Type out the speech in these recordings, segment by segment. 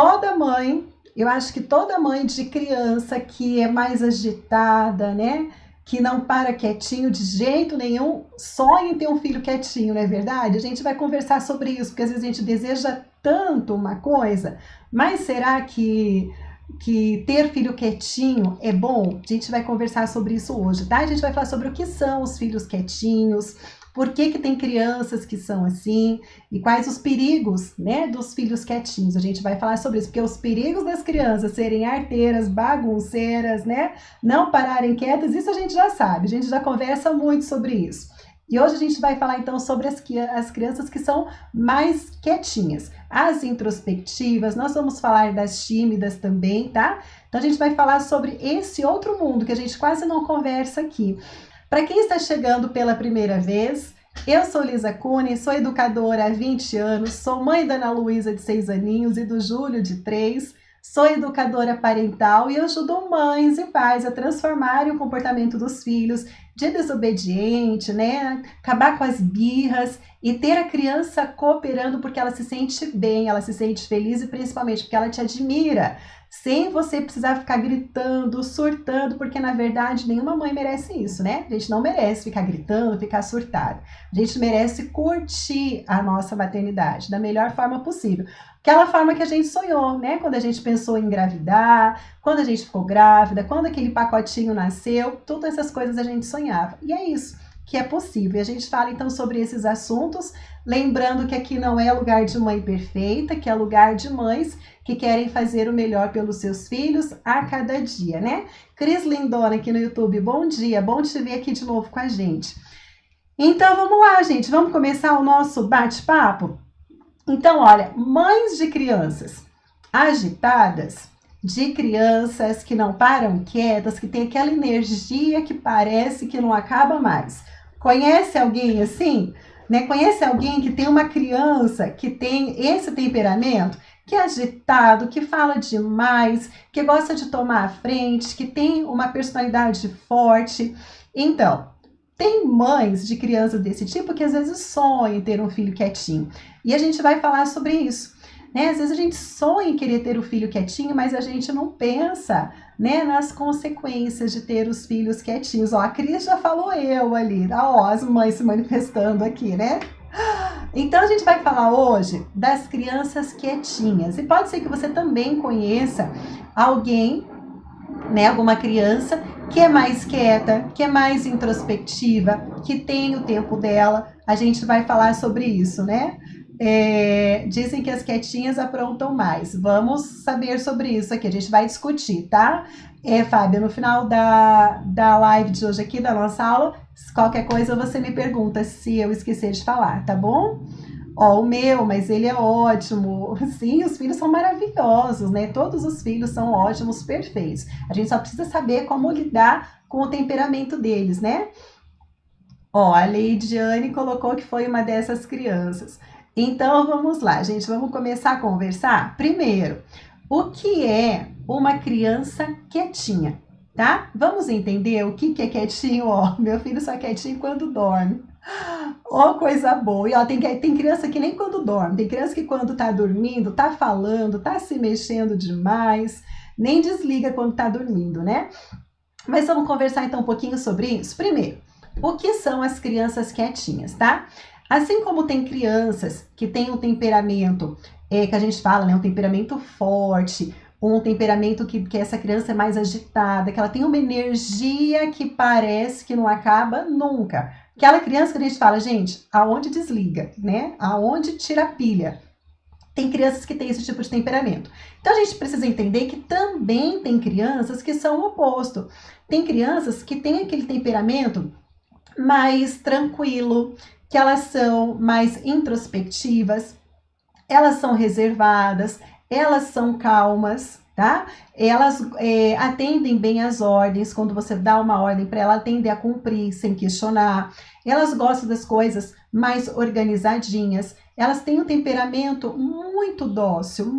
Toda mãe, eu acho que toda mãe de criança que é mais agitada, né? Que não para quietinho de jeito nenhum, sonha em ter um filho quietinho, não é verdade? A gente vai conversar sobre isso, porque às vezes a gente deseja tanto uma coisa, mas será que ter filho quietinho é bom? A gente vai conversar sobre isso hoje, tá? A gente vai falar sobre o que são os filhos quietinhos, por que tem crianças que são assim e quais os perigos, né, dos filhos quietinhos. A gente vai falar sobre isso, porque os perigos das crianças serem arteiras, bagunceiras, né, não pararem quietas, isso a gente já sabe, a gente já conversa muito sobre isso. E hoje a gente vai falar então sobre as crianças que são mais quietinhas, as introspectivas, nós vamos falar das tímidas também, tá? Então a gente vai falar sobre esse outro mundo que a gente quase não conversa aqui. Para quem está chegando pela primeira vez, eu sou Lisa Cune, sou educadora há 20 anos, sou mãe da Ana Luísa de 6 aninhos e do Júlio de 3, sou educadora parental e eu ajudo mães e pais a transformarem o comportamento dos filhos de desobediente, né? Acabar com as birras e ter a criança cooperando porque ela se sente bem, ela se sente feliz e principalmente porque ela te admira, sem você precisar ficar gritando, surtando, porque na verdade nenhuma mãe merece isso, né? A gente não merece ficar gritando, ficar surtada. A gente merece curtir a nossa maternidade da melhor forma possível. Aquela forma que a gente sonhou, né? Quando a gente pensou em engravidar, quando a gente ficou grávida, quando aquele pacotinho nasceu, todas essas coisas a gente sonhava. E é isso que é possível. E a gente fala então sobre esses assuntos, lembrando que aqui não é lugar de mãe perfeita, que é lugar de mães que querem fazer o melhor pelos seus filhos a cada dia, né? Cris Lindona aqui no YouTube, bom dia, bom te ver aqui de novo com a gente. Então vamos lá, gente, vamos começar o nosso bate-papo? Então, olha, mães de crianças agitadas, de crianças que não param quietas, que tem aquela energia que parece que não acaba mais. Conhece alguém assim? Né? Conhece alguém que tem uma criança que tem esse temperamento? Que é agitado, que fala demais, que gosta de tomar a frente, que tem uma personalidade forte. Então, tem mães de crianças desse tipo que às vezes sonham em ter um filho quietinho. E a gente vai falar sobre isso. Né? Às vezes a gente sonha em querer ter o filho quietinho, mas a gente não pensa, né, nas consequências de ter os filhos quietinhos. Ó, a Cris já falou eu ali, ó, as mães se manifestando aqui, né? Então a gente vai falar hoje das crianças quietinhas. E pode ser que você também conheça alguém, né, alguma criança que é mais quieta, que é mais introspectiva, que tem o tempo dela. A gente vai falar sobre isso, né? Dizem que as quietinhas aprontam mais. Vamos saber sobre isso aqui, a gente vai discutir, tá? Fábio, no final da live de hoje aqui, da nossa aula, qualquer coisa você me pergunta se eu esquecer de falar, tá bom? Ó, o meu, mas ele é ótimo. Sim, os filhos são maravilhosos, né? Todos os filhos são ótimos, perfeitos. A gente só precisa saber como lidar com o temperamento deles, né? Ó, a Leidiane colocou que foi uma dessas crianças. Então, vamos lá, gente, vamos começar a conversar? Primeiro, o que é uma criança quietinha, tá? Vamos entender o que é quietinho, ó. Meu filho só é quietinho quando dorme. Ó, coisa boa. E ó, tem criança que nem quando dorme, tem criança que quando tá dormindo, tá falando, tá se mexendo demais, nem desliga quando tá dormindo, né? Mas vamos conversar então um pouquinho sobre isso? Primeiro, o que são as crianças quietinhas, tá? Assim como tem crianças que têm um temperamento, que a gente fala, né, um temperamento forte, um temperamento que essa criança é mais agitada, que ela tem uma energia que parece que não acaba nunca. Aquela criança que a gente fala, gente, aonde desliga, né? Aonde tira a pilha. Tem crianças que têm esse tipo de temperamento. Então, a gente precisa entender que também tem crianças que são o oposto. Tem crianças que têm aquele temperamento mais tranquilo, que elas são mais introspectivas, elas são reservadas, elas são calmas, tá? Elas atendem bem às ordens, quando você dá uma ordem para ela, atender a cumprir sem questionar. Elas gostam das coisas mais organizadinhas, elas têm um temperamento muito dócil,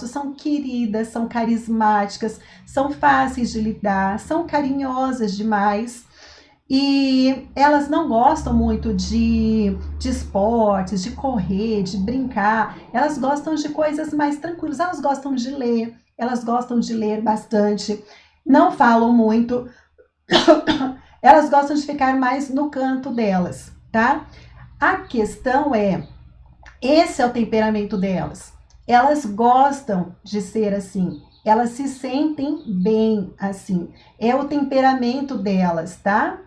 são queridas, são carismáticas, são fáceis de lidar, são carinhosas demais. E elas não gostam muito de esportes, de correr, de brincar. Elas gostam de coisas mais tranquilas. Elas gostam de ler bastante. Não falam muito. Elas gostam de ficar mais no canto delas, tá? A questão é, esse é o temperamento delas. Elas gostam de ser assim. Elas se sentem bem assim. É o temperamento delas, tá?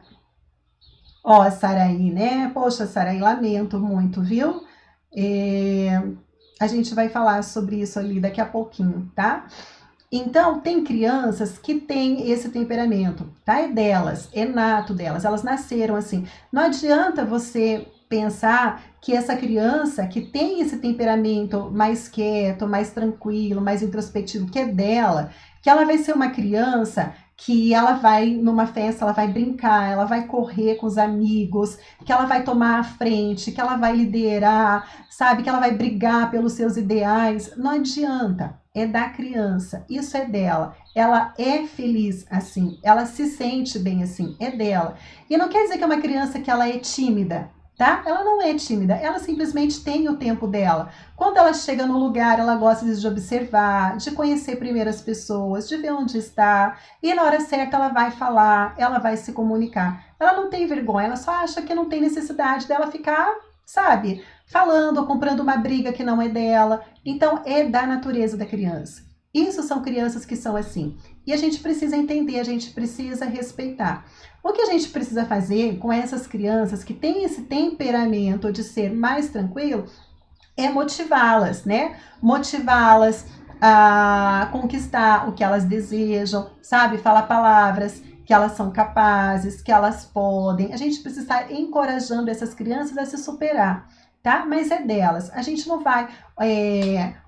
Ó, a Saraí, né? Poxa, Saraí, lamento muito, viu? A gente vai falar sobre isso ali daqui a pouquinho, tá? Então, tem crianças que têm esse temperamento, tá? É delas, é nato delas, elas nasceram assim. Não adianta você pensar que essa criança que tem esse temperamento mais quieto, mais tranquilo, mais introspectivo, que é dela, que ela vai ser uma criança que ela vai numa festa, ela vai brincar, ela vai correr com os amigos, que ela vai tomar a frente, que ela vai liderar, sabe? Que ela vai brigar pelos seus ideais. Não adianta, é da criança, isso é dela. Ela é feliz assim, ela se sente bem assim, é dela. E não quer dizer que é uma criança que ela é tímida, tá? Ela não é tímida, ela simplesmente tem o tempo dela. Quando ela chega no lugar, ela gosta de observar, de conhecer primeiro as pessoas, de ver onde está, e na hora certa ela vai falar, ela vai se comunicar. Ela não tem vergonha, ela só acha que não tem necessidade dela ficar, sabe, falando ou comprando uma briga que não é dela. Então, é da natureza da criança. Isso são crianças que são assim. E a gente precisa entender, a gente precisa respeitar. O que a gente precisa fazer com essas crianças que têm esse temperamento de ser mais tranquilo é motivá-las, né? Motivá-las a conquistar o que elas desejam, sabe? Falar palavras que elas são capazes, que elas podem. A gente precisa estar encorajando essas crianças a se superar, tá? Mas é delas. A gente não vai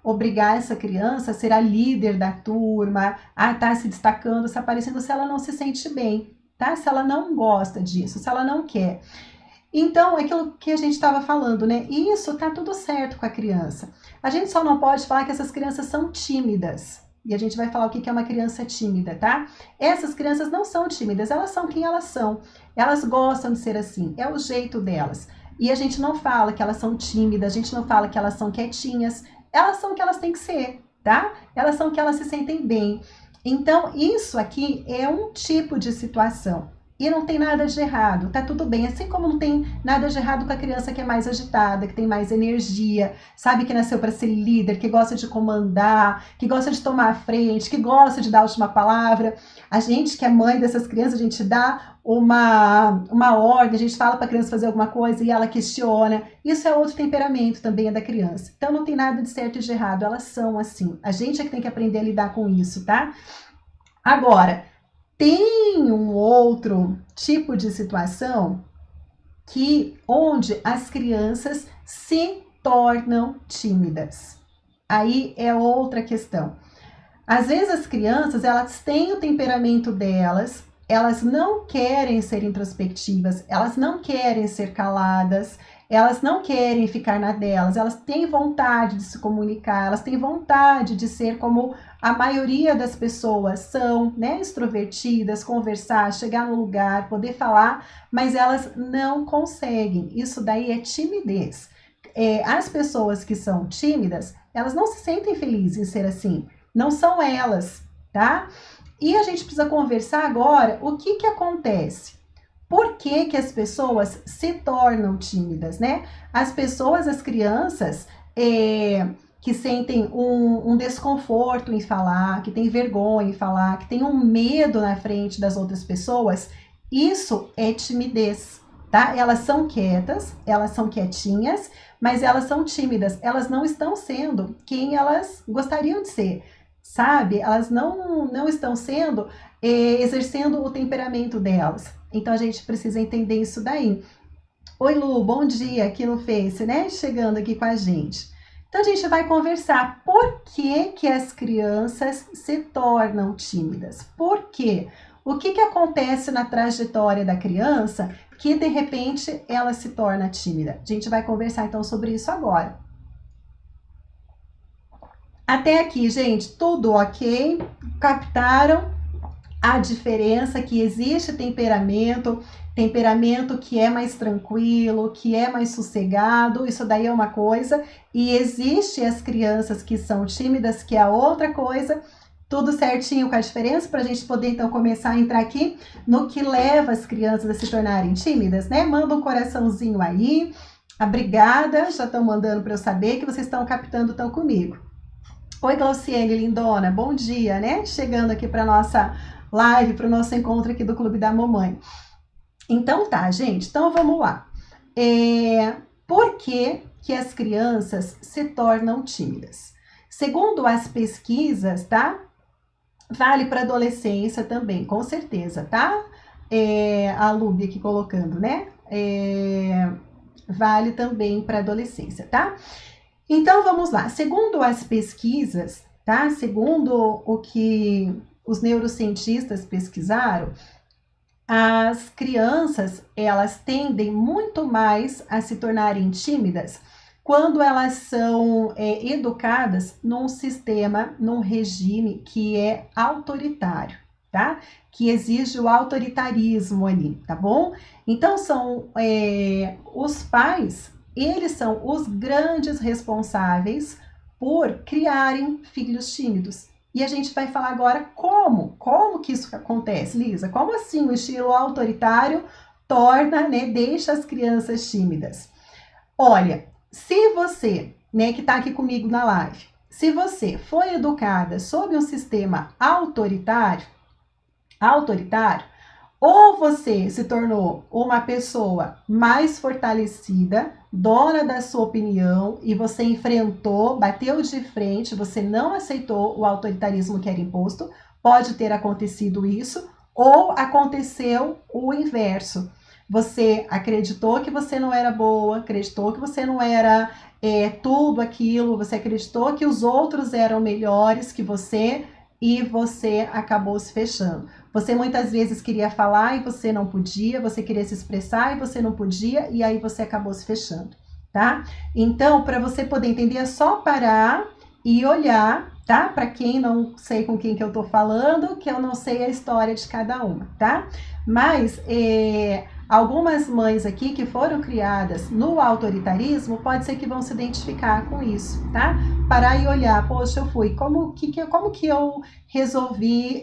obrigar essa criança a ser a líder da turma, a estar se destacando, se aparecendo, se ela não se sente bem, tá? Se ela não gosta disso, se ela não quer. Então, é aquilo que a gente estava falando, né? Isso tá tudo certo com a criança. A gente só não pode falar que essas crianças são tímidas. E a gente vai falar o que é uma criança tímida, tá? Essas crianças não são tímidas, elas são quem elas são. Elas gostam de ser assim, é o jeito delas. E a gente não fala que elas são tímidas, a gente não fala que elas são quietinhas. Elas são o que elas têm que ser, tá? Elas são o que elas se sentem bem. Então, isso aqui é um tipo de situação. E não tem nada de errado, tá tudo bem. Assim como não tem nada de errado com a criança que é mais agitada, que tem mais energia, sabe, que nasceu para ser líder, que gosta de comandar, que gosta de tomar a frente, que gosta de dar a última palavra. A gente que é mãe dessas crianças, a gente dá uma ordem, a gente fala para a criança fazer alguma coisa e ela questiona. Isso é outro temperamento também, é da criança. Então não tem nada de certo e de errado, elas são assim. A gente é que tem que aprender a lidar com isso, tá? Agora, tem um outro tipo de situação onde as crianças se tornam tímidas. Aí é outra questão. Às vezes as crianças, elas têm o temperamento delas, elas não querem ser introspectivas, elas não querem ser caladas, elas não querem ficar na delas, elas têm vontade de se comunicar, elas têm vontade de ser como a maioria das pessoas são, né, extrovertidas, conversar, chegar no lugar, poder falar, mas elas não conseguem. Isso daí é timidez. As pessoas que são tímidas, elas não se sentem felizes em ser assim. Não são elas, tá? E a gente precisa conversar agora o que acontece. Por que as pessoas se tornam tímidas, né? As pessoas, as crianças, que sentem um desconforto em falar, que tem vergonha em falar, que tem um medo na frente das outras pessoas, isso é timidez, tá? Elas são quietas, elas são quietinhas, mas elas são tímidas, elas não estão sendo quem elas gostariam de ser, sabe? Elas não estão sendo, exercendo o temperamento delas. Então a gente precisa entender isso daí. Oi Lu, bom dia aqui no Face, né? Chegando aqui com a gente. Então a gente vai conversar por que as crianças se tornam tímidas. Por quê? O que acontece na trajetória da criança que de repente ela se torna tímida? A gente vai conversar então sobre isso agora. Até aqui, gente, tudo ok? Captaram a diferença que existe temperamento, temperamento que é mais tranquilo, que é mais sossegado, isso daí é uma coisa, e existe as crianças que são tímidas, que é outra coisa. Tudo certinho com a diferença para a gente poder então começar a entrar aqui no que leva as crianças a se tornarem tímidas, né? Manda um coraçãozinho aí. Obrigada, já estão mandando para eu saber que vocês estão captando, estão comigo. Oi, Glauciene, lindona, bom dia, né? Chegando aqui para nossa live, para o nosso encontro aqui do Clube da Mamãe. Então tá, gente, então vamos lá. Por que as crianças se tornam tímidas? Segundo as pesquisas, tá? Vale para adolescência também, com certeza, tá? A Lubi aqui colocando, né? Vale também para adolescência, tá? Então, vamos lá. Segundo as pesquisas, tá? Segundo o que os neurocientistas pesquisaram, as crianças, elas tendem muito mais a se tornarem tímidas quando elas são educadas num sistema, num regime que é autoritário, tá? Que exige o autoritarismo ali, tá bom? Então, são os pais, eles são os grandes responsáveis por criarem filhos tímidos. E a gente vai falar agora como que isso acontece, Lisa? Como assim o estilo autoritário torna, né, deixa as crianças tímidas? Olha, se você, né, que está aqui comigo na live, se você foi educada sob um sistema autoritário, ou você se tornou uma pessoa mais fortalecida, dona da sua opinião, e você enfrentou, bateu de frente, você não aceitou o autoritarismo que era imposto, pode ter acontecido isso, ou aconteceu o inverso. Você acreditou que você não era boa, acreditou que você não era tudo aquilo, você acreditou que os outros eram melhores que você e você acabou se fechando. Você muitas vezes queria falar e você não podia, você queria se expressar e você não podia, e aí você acabou se fechando, tá? Então, para você poder entender, é só parar e olhar, tá? Para quem não sei com quem que eu tô falando, que eu não sei a história de cada uma, tá? Mas algumas mães aqui que foram criadas no autoritarismo, pode ser que vão se identificar com isso, tá? Parar e olhar, poxa, eu fui, como que eu resolvi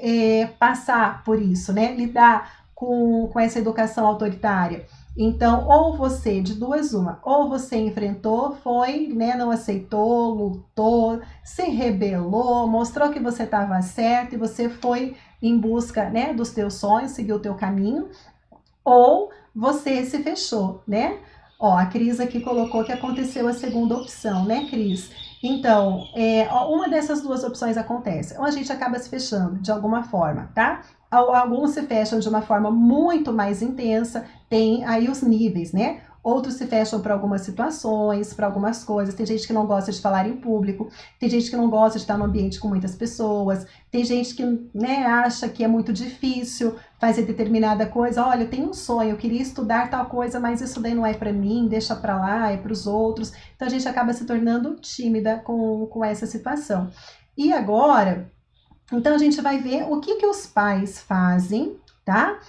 passar por isso, né? Lidar com essa educação autoritária. Então, ou você, de duas uma, ou você enfrentou, foi, né, não aceitou, lutou, se rebelou, mostrou que você estava certo e você foi em busca, né, dos teus sonhos, seguiu o teu caminho, ou você se fechou, né? Ó, a Cris aqui colocou que aconteceu a segunda opção, né, Cris? Então, uma dessas duas opções acontece. Ou a gente acaba se fechando de alguma forma, tá? Alguns se fecham de uma forma muito mais intensa, tem aí os níveis, né? Outros se fecham para algumas situações, para algumas coisas. Tem gente que não gosta de falar em público, tem gente que não gosta de estar no ambiente com muitas pessoas, tem gente que, né, acha que é muito difícil fazer determinada coisa. Olha, eu tenho um sonho, eu queria estudar tal coisa, mas isso daí não é para mim, deixa para lá, é para os outros. Então a gente acaba se tornando tímida com essa situação. E agora, então a gente vai ver o que os pais fazem, tá?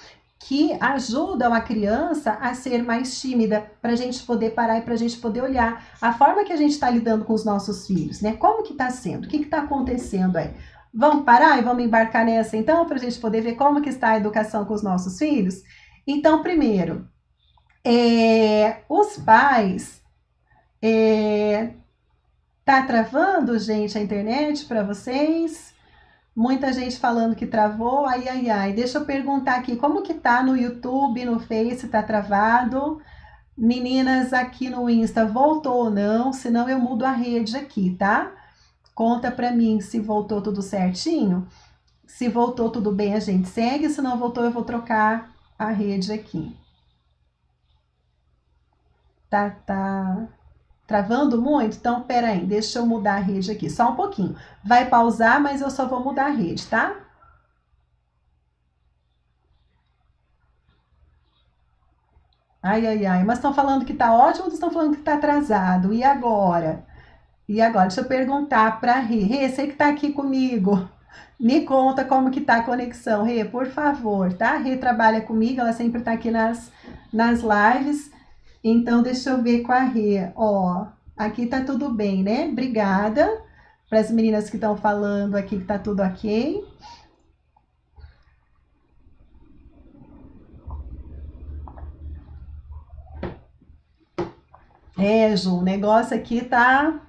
Que ajudam a criança a ser mais tímida, para a gente poder parar e para a gente poder olhar a forma que a gente está lidando com os nossos filhos, né? Como que está sendo? O que está acontecendo aí? Vamos parar e vamos embarcar nessa então, para a gente poder ver como que está a educação com os nossos filhos? Então, primeiro, os pais... Tá travando, gente, a internet para vocês? Muita gente falando que travou, ai, ai, ai. Deixa eu perguntar aqui, como que tá no YouTube, no Face, tá travado? Meninas aqui no Insta, voltou ou não? Senão eu mudo a rede aqui, tá? Conta pra mim se voltou tudo certinho. Se voltou tudo bem, a gente segue. Se não voltou, eu vou trocar a rede aqui. Tá travando muito? Então, peraí, deixa eu mudar a rede aqui, só um pouquinho. Vai pausar, mas eu só vou mudar a rede, tá? Ai, ai, ai, mas estão falando que tá ótimo ou estão falando que tá atrasado? E agora? E agora? Deixa eu perguntar pra Rê. Rê, você que tá aqui comigo. Me conta como que tá a conexão, Rê, por favor, tá? Rê trabalha comigo, ela sempre tá aqui nas lives. Então, deixa eu ver com a Rê. Ó, aqui tá tudo bem, né? Obrigada para as meninas que estão falando aqui que tá tudo ok. Ju, o negócio aqui tá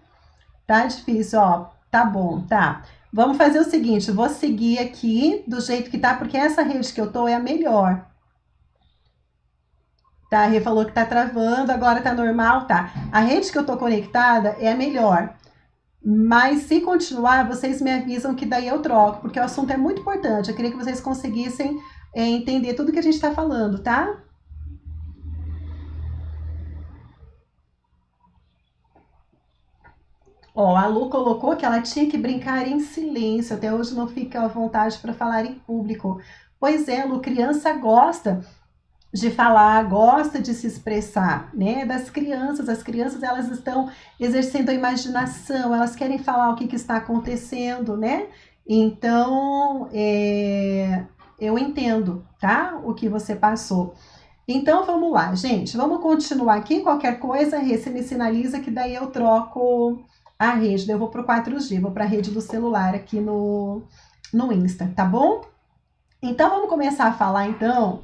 difícil, ó. Tá bom, tá. Vamos fazer o seguinte, vou seguir aqui do jeito que tá, porque essa rede que eu tô é a melhor. Tá, a Rê falou que tá travando, agora tá normal, tá. A rede que eu tô conectada é a melhor. Mas se continuar, vocês me avisam que daí eu troco, porque o assunto é muito importante. Eu queria que vocês conseguissem entender tudo que a gente tá falando, tá? Ó, a Lu colocou que ela tinha que brincar em silêncio, até hoje não fica à vontade para falar em público. Pois é, Lu, criança gosta de falar, gosta de se expressar, né? Das crianças, as crianças elas estão exercendo a imaginação, elas querem falar o que, que está acontecendo, né? Então, eu entendo, tá? O que você passou. Então, vamos lá, gente, vamos continuar aqui. Qualquer coisa, você me sinaliza que daí eu troco a rede, daí eu vou para o 4G, vou para a rede do celular aqui no Insta, tá bom? Então, vamos começar a falar, então,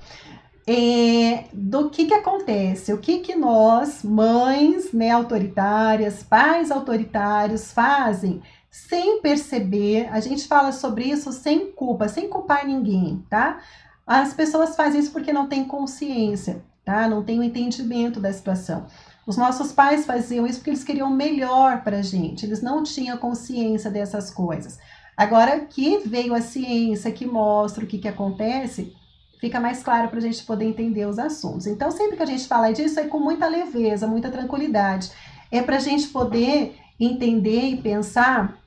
do que acontece, o que nós, mães, né, autoritárias, pais autoritários fazem sem perceber. A gente fala sobre isso sem culpa, sem culpar ninguém, tá? As pessoas fazem isso porque não têm consciência, tá? Não têm o entendimento da situação. Os nossos pais faziam isso porque eles queriam o melhor para a gente, eles não tinham consciência dessas coisas. Agora que veio a ciência que mostra o que acontece, fica mais claro para a gente poder entender os assuntos. Então, sempre que a gente fala disso, é com muita leveza, muita tranquilidade. É para a gente poder entender e pensar.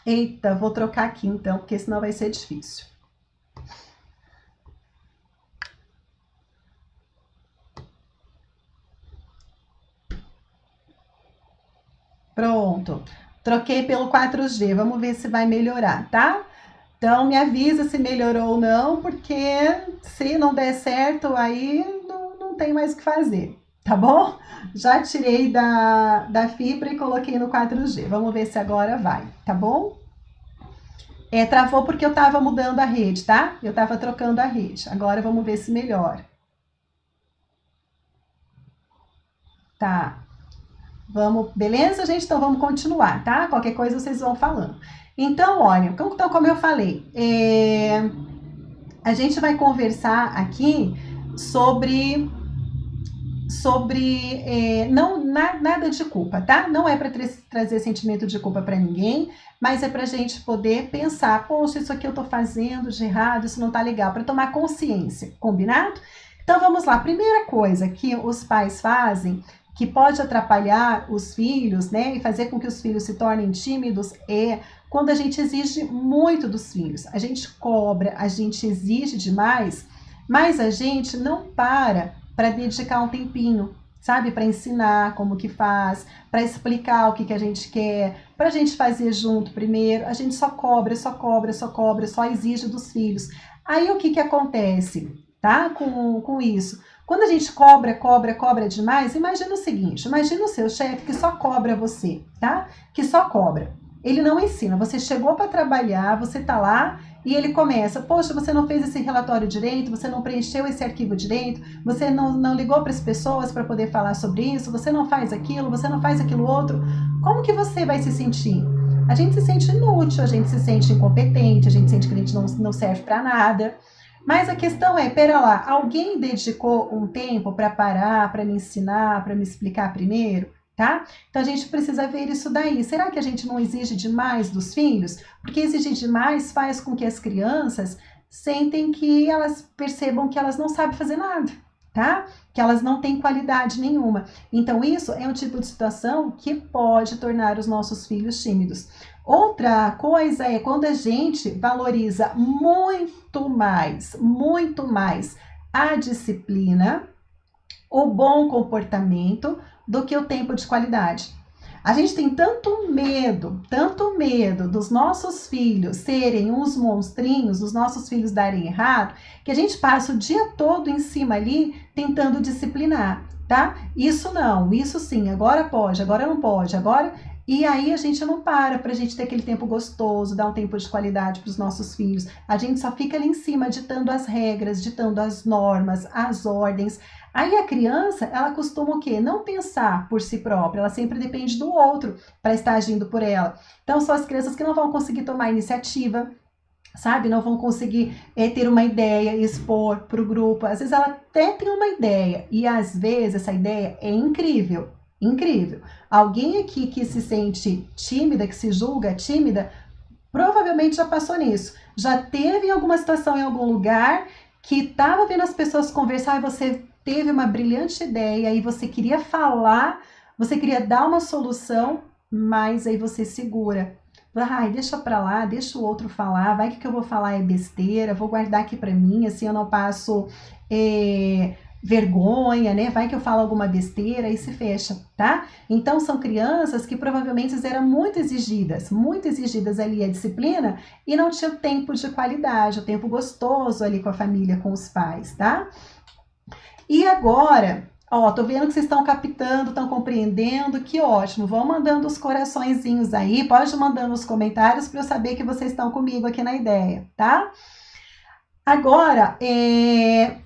Eita, vou trocar aqui então, porque senão vai ser difícil. Pronto. Troquei pelo 4G. Vamos ver se vai melhorar, tá? Então, me avisa se melhorou ou não, porque se não der certo, aí não tem mais o que fazer, tá bom? Já tirei da fibra e coloquei no 4G. Vamos ver se agora vai, tá bom? Travou porque eu tava mudando a rede, tá? Eu tava trocando a rede. Agora vamos ver se melhora. Tá. Vamos, beleza, gente? Então vamos continuar, tá? Qualquer coisa vocês vão falando. Então, olha, então, como eu falei, a gente vai conversar aqui sobre não nada de culpa, tá? Não é para trazer sentimento de culpa para ninguém, mas é para a gente poder pensar, poxa, isso aqui eu tô fazendo de errado, isso não tá legal, para tomar consciência, combinado? Então vamos lá. Primeira coisa que os pais fazem que pode atrapalhar os filhos, né, e fazer com que os filhos se tornem tímidos é quando a gente exige muito dos filhos. A gente cobra, a gente exige demais, mas a gente não para dedicar um tempinho, sabe, para ensinar como que faz, para explicar o que a gente quer, para a gente fazer junto primeiro. A gente só cobra, só cobra, só cobra, só exige dos filhos. Aí o que acontece, tá, com isso? Quando a gente cobra demais, imagina o seguinte, imagina o seu chefe que só cobra você, tá? Que só cobra. Ele não ensina, você chegou para trabalhar, você tá lá e ele começa, poxa, você não fez esse relatório direito, você não preencheu esse arquivo direito, você não ligou para as pessoas para poder falar sobre isso, você não faz aquilo, você não faz aquilo outro. Como que você vai se sentir? A gente se sente inútil, a gente se sente incompetente, a gente sente que a gente não serve para nada. Mas a questão é, pera lá, alguém dedicou um tempo para parar, para me ensinar, para me explicar primeiro, tá? Então a gente precisa ver isso daí. Será que a gente não exige demais dos filhos? Porque exigir demais faz com que as crianças sentem que elas percebam que elas não sabem fazer nada, tá? Que elas não têm qualidade nenhuma. Então isso é um tipo de situação que pode tornar os nossos filhos tímidos. Outra coisa é quando a gente valoriza muito mais a disciplina, o bom comportamento do que o tempo de qualidade. A gente tem tanto medo dos nossos filhos serem uns monstrinhos, dos nossos filhos darem errado, que a gente passa o dia todo em cima ali tentando disciplinar, tá? Isso não, isso sim, agora pode, agora não pode, agora... E aí a gente não para pra gente ter aquele tempo gostoso, dar um tempo de qualidade para os nossos filhos. A gente só fica ali em cima ditando as regras, ditando as normas, as ordens. Aí a criança, ela costuma o quê? Não pensar por si própria, ela sempre depende do outro para estar agindo por ela. Então são as crianças que não vão conseguir tomar iniciativa, sabe? Não vão conseguir ter uma ideia, expor para o grupo. Às vezes ela até tem uma ideia e às vezes essa ideia é incrível. Incrível. Alguém aqui que se sente tímida, que se julga tímida, provavelmente já passou nisso. Já teve alguma situação em algum lugar que estava vendo as pessoas conversar e você teve uma brilhante ideia e você queria falar, você queria dar uma solução, mas aí você segura. Ai, deixa pra lá, deixa o outro falar, vai que o que eu vou falar é besteira, vou guardar aqui pra mim, assim eu não passo... vergonha, né? Vai que eu falo alguma besteira e se fecha, tá? Então são crianças que provavelmente eram muito exigidas ali a disciplina e não tinham tempo de qualidade, o tempo gostoso ali com a família, com os pais, tá? E agora, ó, tô vendo que vocês estão captando, estão compreendendo, que ótimo. Vão mandando os coraçõezinhos aí, pode mandando nos comentários para eu saber que vocês estão comigo aqui na ideia, tá? Agora,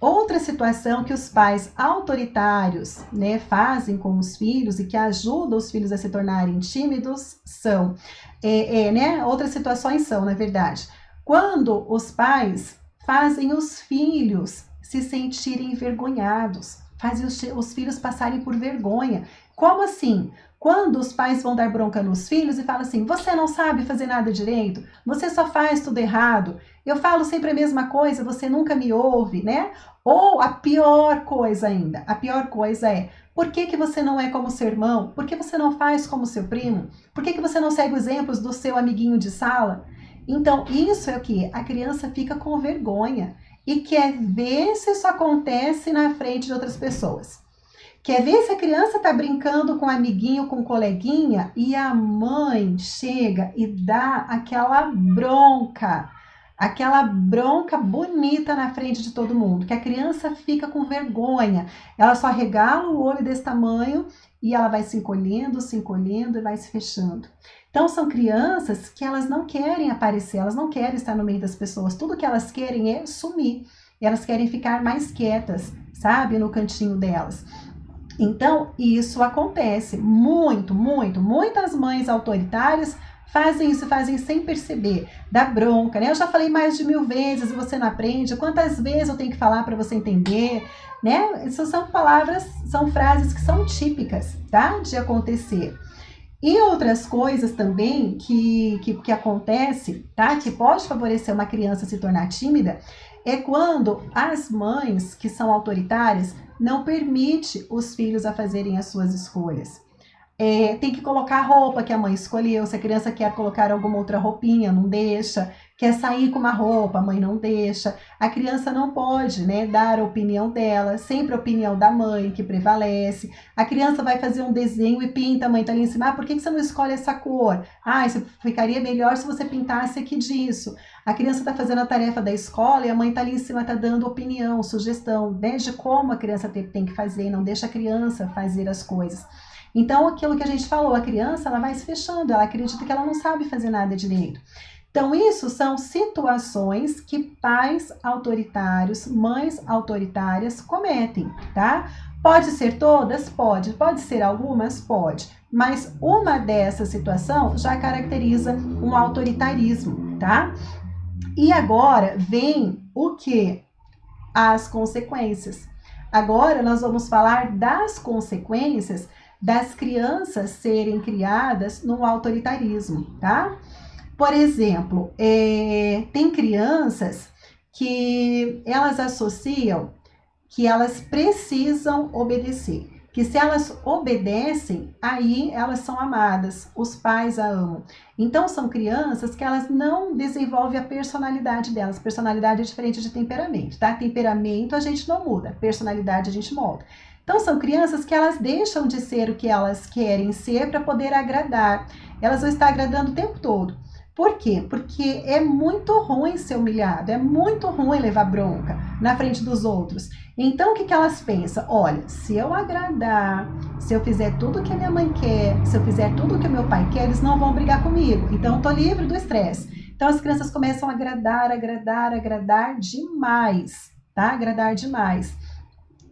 outra situação que os pais autoritários, né, fazem com os filhos e que ajudam os filhos a se tornarem tímidos são, né, outras situações são, na verdade, quando os pais fazem os filhos se sentirem envergonhados, fazem os filhos passarem por vergonha. Como assim? Quando os pais vão dar bronca nos filhos e falam assim, você não sabe fazer nada direito, você só faz tudo errado, eu falo sempre a mesma coisa, você nunca me ouve, né? Ou a pior coisa ainda, a pior coisa é, por que você não é como seu irmão? Por que você não faz como seu primo? Por que você não segue os exemplos do seu amiguinho de sala? Então, isso é o que? A criança fica com vergonha e quer ver se isso acontece na frente de outras pessoas. Quer ver se a criança está brincando com um amiguinho, com um coleguinha, e a mãe chega e dá aquela bronca bonita na frente de todo mundo, que a criança fica com vergonha, ela só regala o olho desse tamanho e ela vai se encolhendo e vai se fechando. Então são crianças que elas não querem aparecer, elas não querem estar no meio das pessoas, tudo que elas querem é sumir, elas querem ficar mais quietas, sabe, no cantinho delas. Então, isso acontece muitas mães autoritárias fazem isso, fazem sem perceber, dá bronca, né? Eu já falei mais de 1000 vezes e você não aprende, quantas vezes eu tenho que falar para você entender, né? Essas são palavras, são frases que são típicas, tá? De acontecer. E outras coisas também que acontece, tá? Que pode favorecer uma criança a se tornar tímida, é quando as mães que são autoritárias não permite os filhos a fazerem as suas escolhas. Tem que colocar a roupa que a mãe escolheu, se a criança quer colocar alguma outra roupinha, não deixa, quer sair com uma roupa, a mãe não deixa, a criança não pode, né, dar a opinião dela, sempre a opinião da mãe que prevalece, a criança vai fazer um desenho e pinta, a mãe tá ali em cima, por que você não escolhe essa cor? Isso ficaria melhor se você pintasse aqui disso. A criança está fazendo a tarefa da escola e a mãe tá ali em cima, tá dando opinião, sugestão, né, de como a criança tem que fazer, não deixa a criança fazer as coisas. Então, aquilo que a gente falou, a criança ela vai se fechando, ela acredita que ela não sabe fazer nada direito. Então, isso são situações que pais autoritários, mães autoritárias cometem, tá? Pode ser todas? Pode. Pode ser algumas? Pode. Mas uma dessas situações já caracteriza um autoritarismo, tá? E agora vem o que? As consequências. Agora nós vamos falar das consequências das crianças serem criadas no autoritarismo, tá? Por exemplo, tem crianças que elas associam que elas precisam obedecer, que se elas obedecem, aí elas são amadas, os pais a amam. Então são crianças que elas não desenvolvem a personalidade delas, personalidade é diferente de temperamento, tá? Temperamento a gente não muda, personalidade a gente molda. Então são crianças que elas deixam de ser o que elas querem ser para poder agradar. Elas vão estar agradando o tempo todo. Por quê? Porque é muito ruim ser humilhado, é muito ruim levar bronca na frente dos outros. Então, o que elas pensam? Olha, se eu agradar, se eu fizer tudo o que a minha mãe quer, se eu fizer tudo o que o meu pai quer, eles não vão brigar comigo. Então, eu tô livre do estresse. Então, as crianças começam a agradar demais, tá? Agradar demais.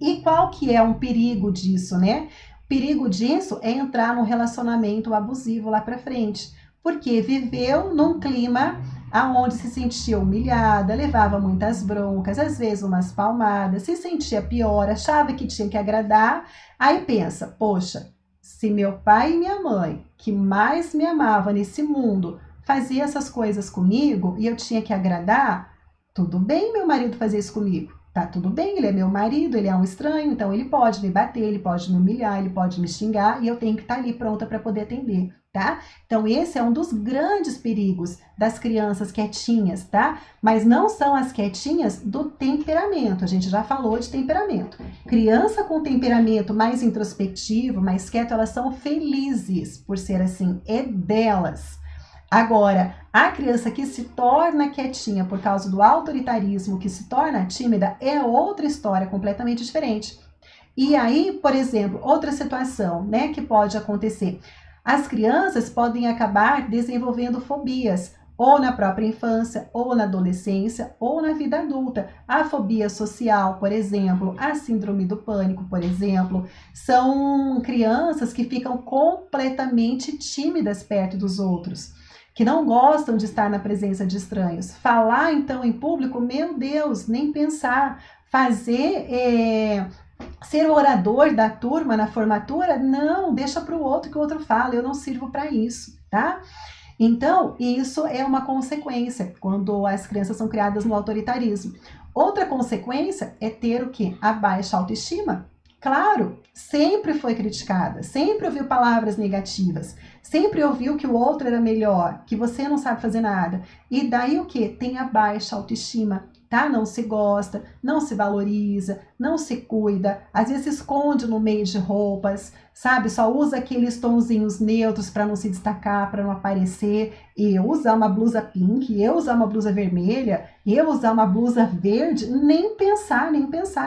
E qual que é um perigo disso, né? O perigo disso é entrar num relacionamento abusivo lá pra frente. Porque viveu num clima aonde se sentia humilhada, levava muitas broncas, às vezes umas palmadas, se sentia pior, achava que tinha que agradar, aí pensa, poxa, se meu pai e minha mãe, que mais me amava nesse mundo, fazia essas coisas comigo e eu tinha que agradar, tudo bem meu marido fazer isso comigo. Tá tudo bem, ele é meu marido, ele é um estranho, então ele pode me bater, ele pode me humilhar, ele pode me xingar e eu tenho que estar ali pronta para poder atender, tá? Então esse é um dos grandes perigos das crianças quietinhas, tá? Mas não são as quietinhas do temperamento, a gente já falou de temperamento. Criança com temperamento mais introspectivo, mais quieto, elas são felizes por ser assim, é delas. Agora, a criança que se torna quietinha por causa do autoritarismo, que se torna tímida, é outra história completamente diferente. E aí, por exemplo, outra situação, né, que pode acontecer. As crianças podem acabar desenvolvendo fobias, ou na própria infância, ou na adolescência, ou na vida adulta. A fobia social, por exemplo, a síndrome do pânico, por exemplo, são crianças que ficam completamente tímidas perto dos outros, que não gostam de estar na presença de estranhos. Falar, então, em público, meu Deus, nem pensar. Ser o orador da turma na formatura, não, deixa para o outro que o outro fala, eu não sirvo para isso, tá? Então, isso é uma consequência quando as crianças são criadas no autoritarismo. Outra consequência é ter o quê? A baixa autoestima. Claro, sempre foi criticada, sempre ouviu palavras negativas, sempre ouviu que o outro era melhor, que você não sabe fazer nada. E daí o que? Tem a baixa autoestima, tá? Não se gosta, não se valoriza, não se cuida, às vezes se esconde no meio de roupas, sabe? Só usa aqueles tonzinhos neutros para não se destacar, para não aparecer. Eu usar uma blusa pink, eu usar uma blusa vermelha, eu usar uma blusa verde, nem pensar,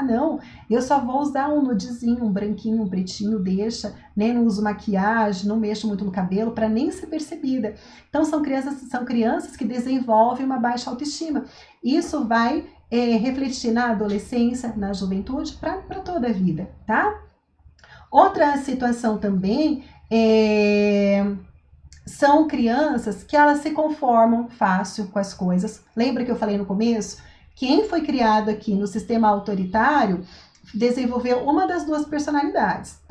não. Eu só vou usar um nudezinho, um branquinho, um pretinho, deixa, né? Não uso maquiagem, não mexo muito no cabelo para nem ser percebida. Então são crianças que desenvolvem uma baixa autoestima. Isso vai refletir na adolescência, na juventude, para toda a vida, tá? Outra situação também são crianças que elas se conformam fácil com as coisas. Lembra que eu falei no começo? Quem foi criado aqui no sistema autoritário desenvolveu uma das duas personalidades,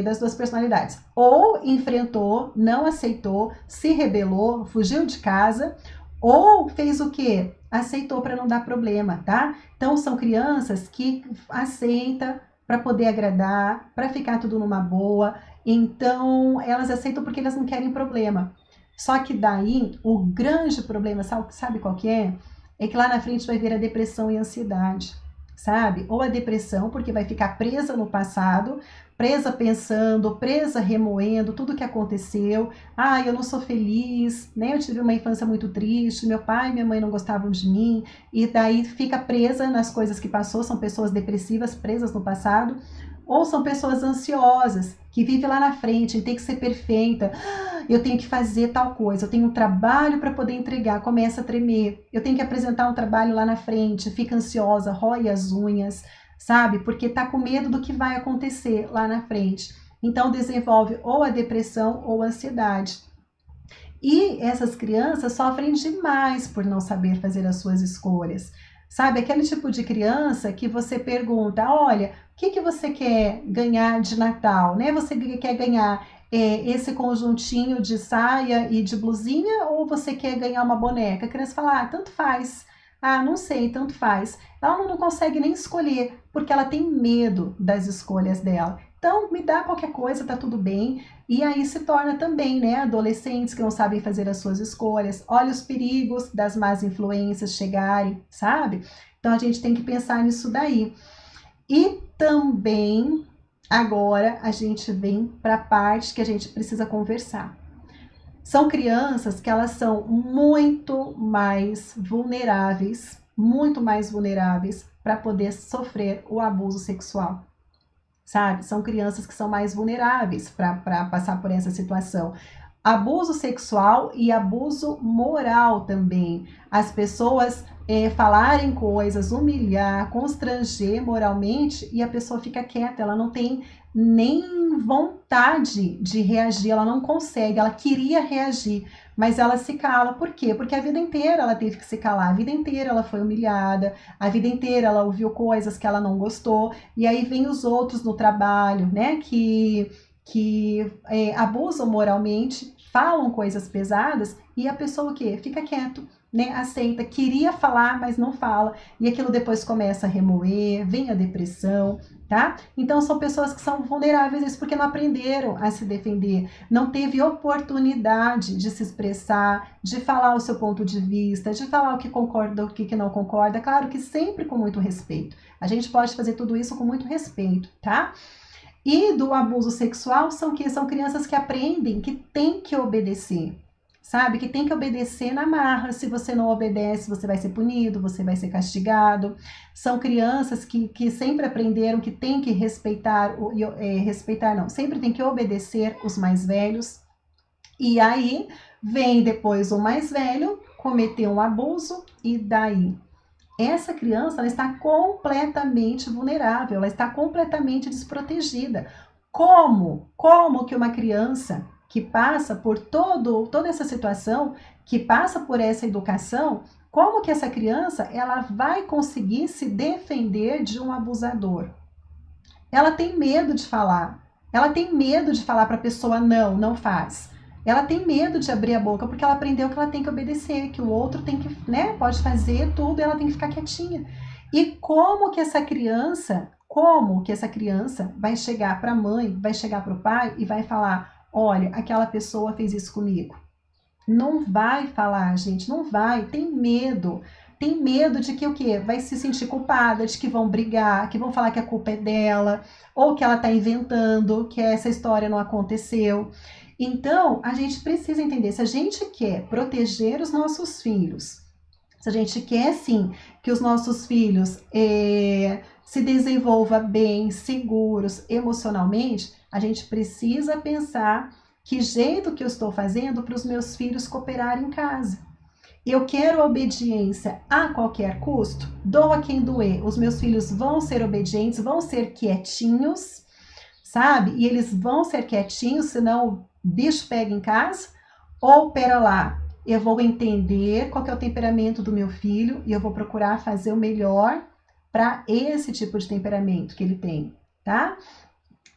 das duas personalidades. Ou enfrentou, não aceitou, se rebelou, fugiu de casa, ou fez o quê? Aceitou para não dar problema, tá? Então são crianças que aceitam para poder agradar, para ficar tudo numa boa. Então elas aceitam porque elas não querem problema. Só que daí o grande problema, sabe qual que é? É que lá na frente vai vir a depressão e a ansiedade, sabe? Ou a depressão, porque vai ficar presa no passado, presa pensando, presa remoendo tudo que aconteceu. Ah, eu não sou feliz, né? Eu tive uma infância muito triste, meu pai e minha mãe não gostavam de mim, e daí fica presa nas coisas que passou, são pessoas depressivas, presas no passado. Ou são pessoas ansiosas, que vivem lá na frente, tem que ser perfeita, eu tenho que fazer tal coisa, eu tenho um trabalho para poder entregar, começa a tremer, eu tenho que apresentar um trabalho lá na frente, fica ansiosa, rói as unhas, sabe? Porque tá com medo do que vai acontecer lá na frente. Então desenvolve ou a depressão ou a ansiedade. E essas crianças sofrem demais por não saber fazer as suas escolhas. Sabe, aquele tipo de criança que você pergunta, olha, o que você quer ganhar de Natal, né? Você quer ganhar esse conjuntinho de saia e de blusinha ou você quer ganhar uma boneca? A criança fala, tanto faz. Ah, não sei, tanto faz. Ela não consegue nem escolher, porque ela tem medo das escolhas dela. Então, me dá qualquer coisa, tá tudo bem. E aí se torna também, né, adolescentes que não sabem fazer as suas escolhas. Olha os perigos das más influências chegarem, sabe? Então, a gente tem que pensar nisso daí. E também Agora a gente vem para a parte que a gente precisa conversar. São crianças que elas são muito mais vulneráveis para poder sofrer o abuso sexual. Sabe? São crianças que são mais vulneráveis para passar por essa situação. Abuso sexual e abuso moral também. As pessoas falarem coisas, humilhar, constranger moralmente e a pessoa fica quieta, ela não tem nem vontade de reagir, ela não consegue, ela queria reagir, mas ela se cala. Por quê? Porque a vida inteira ela teve que se calar, a vida inteira ela foi humilhada, a vida inteira ela ouviu coisas que ela não gostou, e aí vem os outros no trabalho, né, que abusam moralmente, falam coisas pesadas e a pessoa o quê? Fica quieto, né? Aceita, queria falar, mas não fala, e aquilo depois começa a remoer, vem a depressão, tá? Então são pessoas que são vulneráveis, isso porque não aprenderam a se defender, não teve oportunidade de se expressar, de falar o seu ponto de vista, de falar o que concorda, o que não concorda, claro que sempre com muito respeito. A gente pode fazer tudo isso com muito respeito, tá? E do abuso sexual são crianças que aprendem que tem que obedecer, sabe? Que tem que obedecer na marra. Se você não obedece, você vai ser punido, você vai ser castigado. São crianças que sempre aprenderam que tem que sempre tem que obedecer os mais velhos. E aí vem depois o mais velho cometer um abuso e daí? Essa criança ela está completamente vulnerável, ela está completamente desprotegida. Como que uma criança que passa por toda essa situação, que passa por essa educação, como que essa criança ela vai conseguir se defender de um abusador? Ela tem medo de falar. Ela tem medo de falar para a pessoa não faz. Ela tem medo de abrir a boca porque ela aprendeu que ela tem que obedecer, que o outro tem que, né, pode fazer tudo e ela tem que ficar quietinha. E como que essa criança vai chegar para a mãe, vai chegar para o pai e vai falar, olha, aquela pessoa fez isso comigo? Não vai falar, gente, não vai, tem medo. Tem medo de que o quê? Vai se sentir culpada, de que vão brigar, que vão falar que a culpa é dela, ou que ela está inventando, que essa história não aconteceu. Então, a gente precisa entender, se a gente quer proteger os nossos filhos, se a gente quer, sim, que os nossos filhos se desenvolvam bem, seguros, emocionalmente, a gente precisa pensar que jeito que eu estou fazendo para os meus filhos cooperarem em casa. Eu quero obediência a qualquer custo, doa quem doer. Os meus filhos vão ser obedientes, vão ser quietinhos, sabe? E eles vão ser quietinhos, senão o bicho pega em casa. Ou, pera lá, eu vou entender qual que é o temperamento do meu filho e eu vou procurar fazer o melhor para esse tipo de temperamento que ele tem, tá?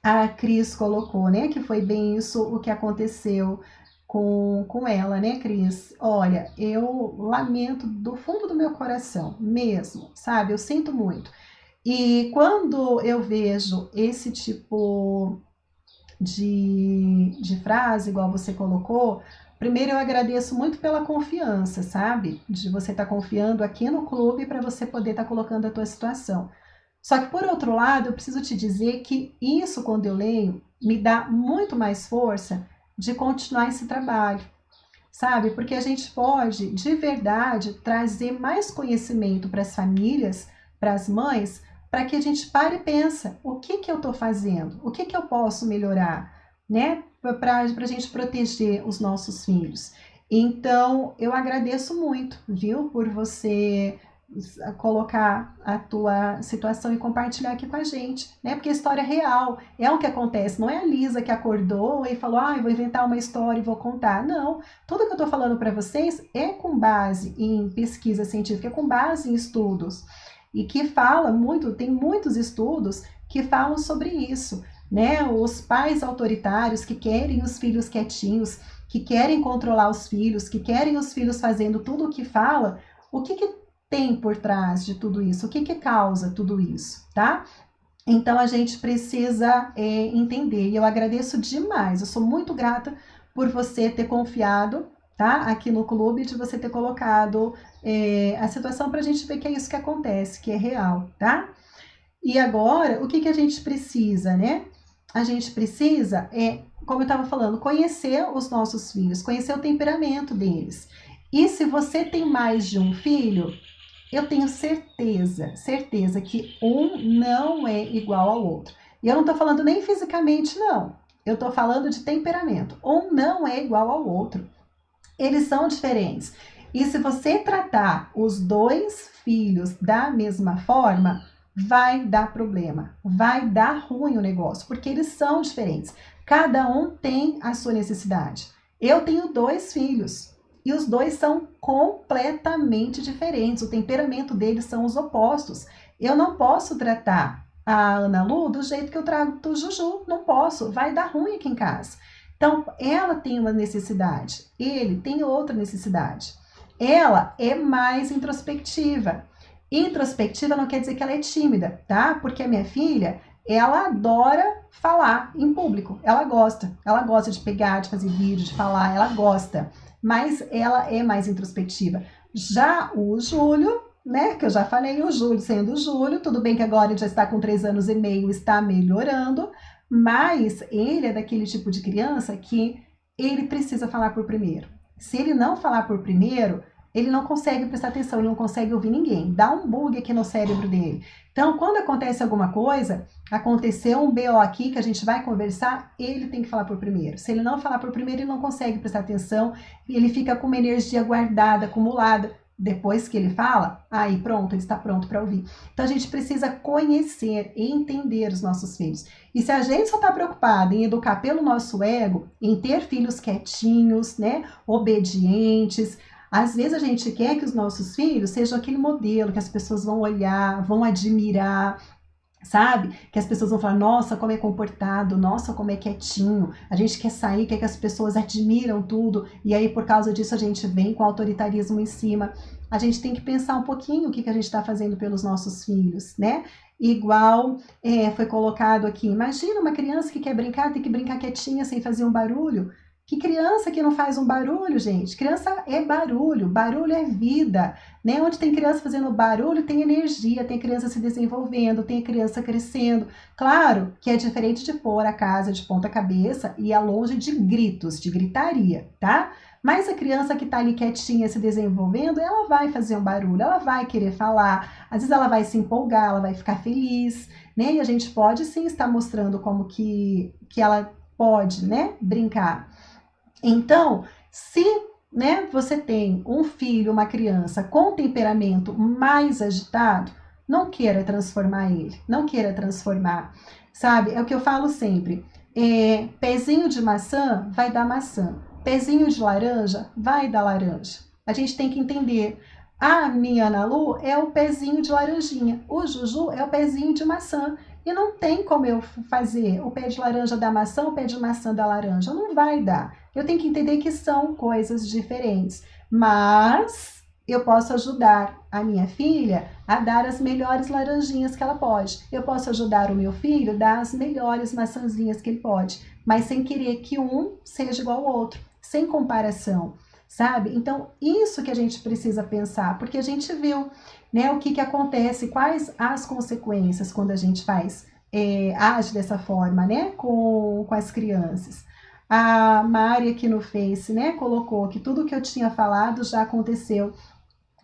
A Cris colocou, né, que foi bem isso o que aconteceu com ela, né, Cris? Olha, eu lamento do fundo do meu coração, mesmo, sabe? Eu sinto muito. E quando eu vejo esse tipo de frase, igual você colocou, primeiro eu agradeço muito pela confiança, sabe? De você estar confiando aqui no clube para você poder estar colocando a tua situação. Só que, por outro lado, eu preciso te dizer que isso, quando eu leio, me dá muito mais força de continuar esse trabalho, sabe? Porque a gente pode, de verdade, trazer mais conhecimento para as famílias, para as mães, para que a gente pare e pense, o que eu estou fazendo? O que eu posso melhorar, né? Para a gente proteger os nossos filhos. Então, eu agradeço muito, viu? Por você colocar a tua situação e compartilhar aqui com a gente, né? Porque a história é real, é o que acontece, não é a Lisa que acordou e falou, eu vou inventar uma história e vou contar. Não, tudo que eu tô falando para vocês é com base em pesquisa científica, é com base em estudos, e que fala muito, tem muitos estudos que falam sobre isso, né? Os pais autoritários que querem os filhos quietinhos, que querem controlar os filhos, que querem os filhos fazendo tudo o que fala, o que tem por trás de tudo isso? O que causa tudo isso, tá? Então, a gente precisa entender. E eu agradeço demais. Eu sou muito grata por você ter confiado, tá? Aqui no clube, de você ter colocado a situação para a gente ver que é isso que acontece, que é real, tá? E agora, o que a gente precisa, né? a gente precisa, como eu estava falando, conhecer os nossos filhos, conhecer o temperamento deles. E se você tem mais de um filho, eu tenho certeza que um não é igual ao outro. E eu não estou falando nem fisicamente, não. Eu estou falando de temperamento. Um não é igual ao outro. Eles são diferentes. E se você tratar os dois filhos da mesma forma, vai dar problema, vai dar ruim o negócio, porque eles são diferentes. Cada um tem a sua necessidade. Eu tenho 2 filhos e os dois são completamente diferentes. O temperamento deles são os opostos. Eu não posso tratar a Ana Lu do jeito que eu trato o Juju. Não posso, vai dar ruim aqui em casa. Então, ela tem uma necessidade, ele tem outra necessidade. Ela é mais introspectiva. Introspectiva não quer dizer que ela é tímida, tá? Porque a minha filha, ela adora falar em público. Ela gosta de pegar, de fazer vídeo, de falar, ela gosta. Mas ela é mais introspectiva. Já o Júlio, né, que eu já falei, o Júlio sendo o Júlio, tudo bem que agora ele já está com 3 anos e meio, está melhorando, mas ele é daquele tipo de criança que ele precisa falar por primeiro. Se ele não falar por primeiro, ele não consegue prestar atenção, ele não consegue ouvir ninguém. Dá um bug aqui no cérebro dele. Então, quando acontece alguma coisa, aconteceu um BO aqui que a gente vai conversar, ele tem que falar por primeiro. Se ele não falar por primeiro, ele não consegue prestar atenção e ele fica com uma energia guardada, acumulada. Depois que ele fala, aí pronto, ele está pronto para ouvir. Então, a gente precisa conhecer e entender os nossos filhos. E se a gente só está preocupado em educar pelo nosso ego, em ter filhos quietinhos, né, obedientes, às vezes a gente quer que os nossos filhos sejam aquele modelo que as pessoas vão olhar, vão admirar, sabe? Que as pessoas vão falar, nossa, como é comportado, nossa, como é quietinho. A gente quer sair, quer que as pessoas admiram tudo, e aí por causa disso a gente vem com autoritarismo em cima. A gente tem que pensar um pouquinho o que a gente está fazendo pelos nossos filhos, né? Igual foi colocado aqui, imagina uma criança que quer brincar, tem que brincar quietinha sem fazer um barulho. Que criança que não faz um barulho, gente? Criança é barulho é vida, né? Onde tem criança fazendo barulho, tem energia, tem criança se desenvolvendo, tem criança crescendo. Claro que é diferente de pôr a casa de ponta cabeça e é longe de gritos, de gritaria, tá? Mas a criança que tá ali quietinha se desenvolvendo, ela vai fazer um barulho, ela vai querer falar, às vezes ela vai se empolgar, ela vai ficar feliz, né? E a gente pode sim estar mostrando como que ela pode, né, brincar. Então, se, né, você tem um filho, uma criança com temperamento mais agitado, não queira transformar ele, não queira transformar, sabe? É o que eu falo sempre, pezinho de maçã vai dar maçã, pezinho de laranja vai dar laranja. A gente tem que entender, a minha Ana Lu é o pezinho de laranjinha, o Juju é o pezinho de maçã. E não tem como eu fazer o pé de laranja da maçã, o pé de maçã da laranja. Não vai dar. Eu tenho que entender que são coisas diferentes. Mas eu posso ajudar a minha filha a dar as melhores laranjinhas que ela pode. Eu posso ajudar o meu filho a dar as melhores maçãzinhas que ele pode. Mas sem querer que um seja igual ao outro. Sem comparação. Sabe? Então, isso que a gente precisa pensar. Porque a gente viu, né, o que acontece, quais as consequências quando a gente age dessa forma, né, com as crianças. A Mari aqui no Face, né, colocou que tudo que eu tinha falado já aconteceu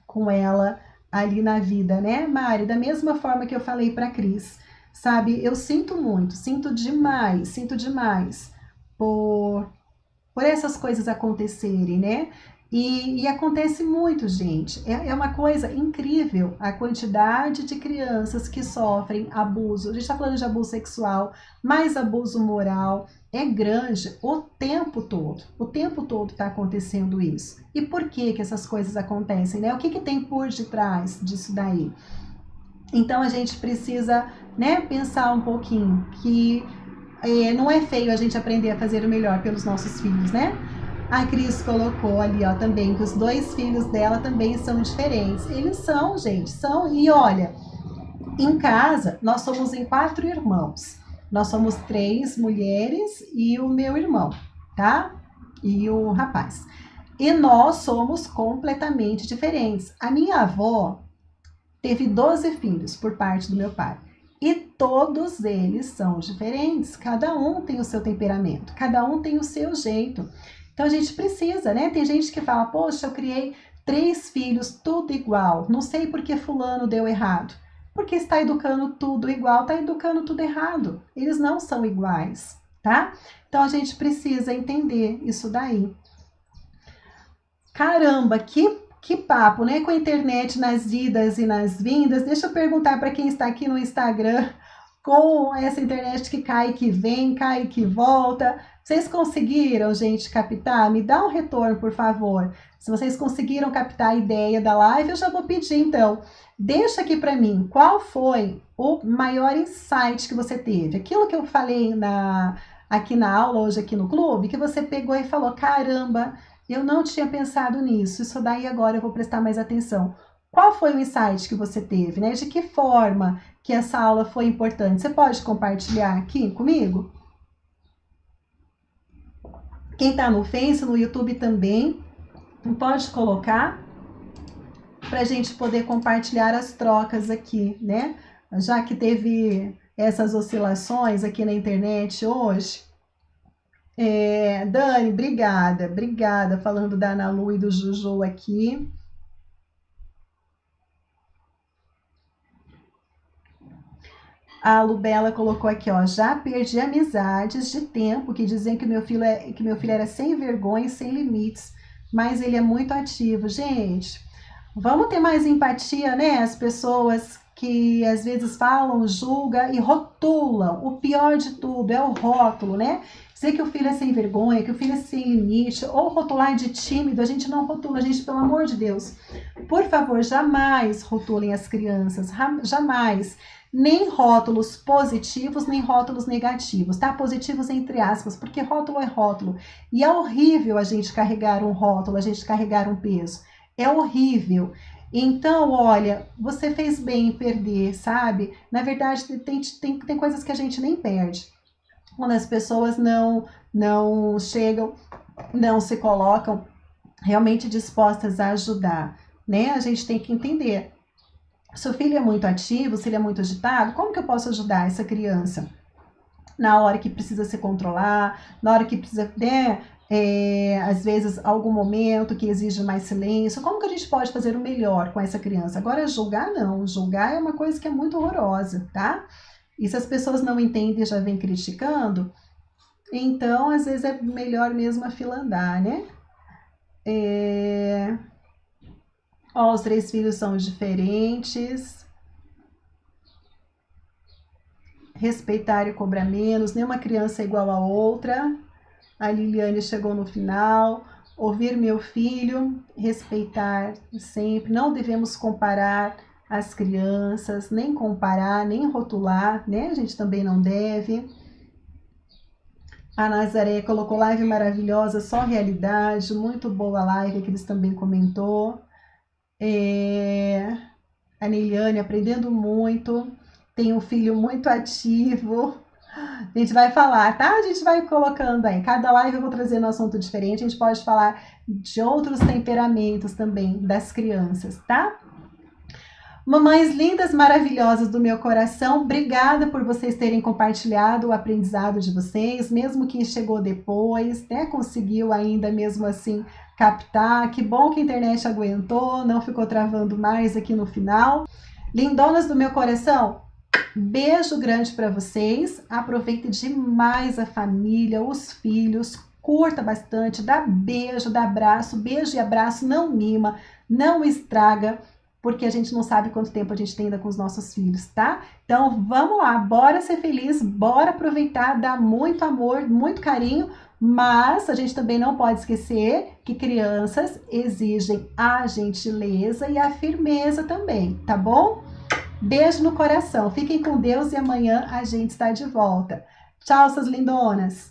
com ela ali na vida, né, Mari? Da mesma forma que eu falei para a Cris, sabe? Eu sinto muito, sinto demais por essas coisas acontecerem, né? E acontece muito, gente. É uma coisa incrível a quantidade de crianças que sofrem abuso. A gente está falando de abuso sexual, mas abuso moral é grande o tempo todo. O tempo todo está acontecendo isso. E por que essas coisas acontecem, né? O que tem por detrás disso daí? Então a gente precisa, né, pensar um pouquinho que não é feio a gente aprender a fazer o melhor pelos nossos filhos, né? A Cris colocou ali, ó, também, que os 2 filhos dela também são diferentes. Eles são, gente, são. E olha, em casa, nós somos em 4 irmãos. Nós somos 3 mulheres e o meu irmão, tá? E o rapaz. E nós somos completamente diferentes. A minha avó teve 12 filhos por parte do meu pai. E todos eles são diferentes, cada um tem o seu temperamento, cada um tem o seu jeito. Então a gente precisa, né? Tem gente que fala, poxa, eu criei 3 filhos, tudo igual, não sei por que fulano deu errado. Porque está educando tudo igual, está educando tudo errado. Eles não são iguais, tá? Então a gente precisa entender isso daí. Caramba, que papo, né? Com a internet nas idas e nas vindas. Deixa eu perguntar para quem está aqui no Instagram, com essa internet que cai e que vem, cai e que volta. Vocês conseguiram, gente, captar? Me dá um retorno, por favor. Se vocês conseguiram captar a ideia da live, eu já vou pedir, então. Deixa aqui para mim, qual foi o maior insight que você teve? Aquilo que eu falei aqui na aula, hoje aqui no clube, que você pegou e falou, caramba, eu não tinha pensado nisso, isso daí agora eu vou prestar mais atenção. Qual foi o insight que você teve, né? De que forma que essa aula foi importante? Você pode compartilhar aqui comigo? Quem está no Face, no YouTube também, pode colocar para a gente poder compartilhar as trocas aqui, né? Já que teve essas oscilações aqui na internet hoje. Dani, obrigada, falando da Ana Lu e do Juju aqui. A Lubela colocou aqui, ó, já perdi amizades de tempo que diziam que meu filho era sem vergonha e sem limites, mas ele é muito ativo. Gente, vamos ter mais empatia, né? As pessoas que às vezes falam, julgam e rotulam. O pior de tudo é o rótulo, né? Dizer que o filho é sem vergonha, que o filho é sem limite, ou rotular de tímido, a gente não rotula, gente, pelo amor de Deus. Por favor, jamais rotulem as crianças, jamais. Nem rótulos positivos, nem rótulos negativos, tá? Positivos entre aspas, porque rótulo é rótulo. E é horrível a gente carregar um rótulo, a gente carregar um peso. É horrível. Então, olha, você fez bem em perder, sabe? Na verdade, tem coisas que a gente nem perde. Quando as pessoas não chegam, não se colocam realmente dispostas a ajudar, né? A gente tem que entender. Se o filho é muito ativo, se ele é muito agitado, como que eu posso ajudar essa criança? Na hora que precisa se controlar, na hora que precisa, né? Às vezes, algum momento que exige mais silêncio. Como que a gente pode fazer o melhor com essa criança? Agora, julgar não. Julgar é uma coisa que é muito horrorosa, tá? E se as pessoas não entendem e já vêm criticando, então, às vezes, é melhor mesmo a fila andar, né? Os 3 filhos são diferentes. Respeitar e cobrar menos. Nenhuma criança é igual a outra. A Liliane chegou no final. Ouvir meu filho, respeitar sempre. Não devemos comparar as crianças, nem comparar, nem rotular, né? A gente também não deve. A Nazaré colocou live maravilhosa, só realidade. Muito boa a live, que eles também comentou. A Neiliane aprendendo muito. Tem um filho muito ativo. A gente vai falar, tá? A gente vai colocando aí. Cada live eu vou trazendo um assunto diferente. A gente pode falar de outros temperamentos também das crianças, tá? Mamães lindas, maravilhosas do meu coração, obrigada por vocês terem compartilhado o aprendizado de vocês, mesmo quem chegou depois, né? Conseguiu ainda mesmo assim captar. Que bom que a internet aguentou, não ficou travando mais aqui no final. Lindonas do meu coração, beijo grande para vocês, aproveite demais a família, os filhos, curta bastante, dá beijo, dá abraço, beijo e abraço, não mima, não estraga, porque a gente não sabe quanto tempo a gente tem ainda com os nossos filhos, tá? Então vamos lá, bora ser feliz, bora aproveitar, dar muito amor, muito carinho, mas a gente também não pode esquecer que crianças exigem a gentileza e a firmeza também, tá bom? Beijo no coração, fiquem com Deus e amanhã a gente está de volta. Tchau, suas lindonas!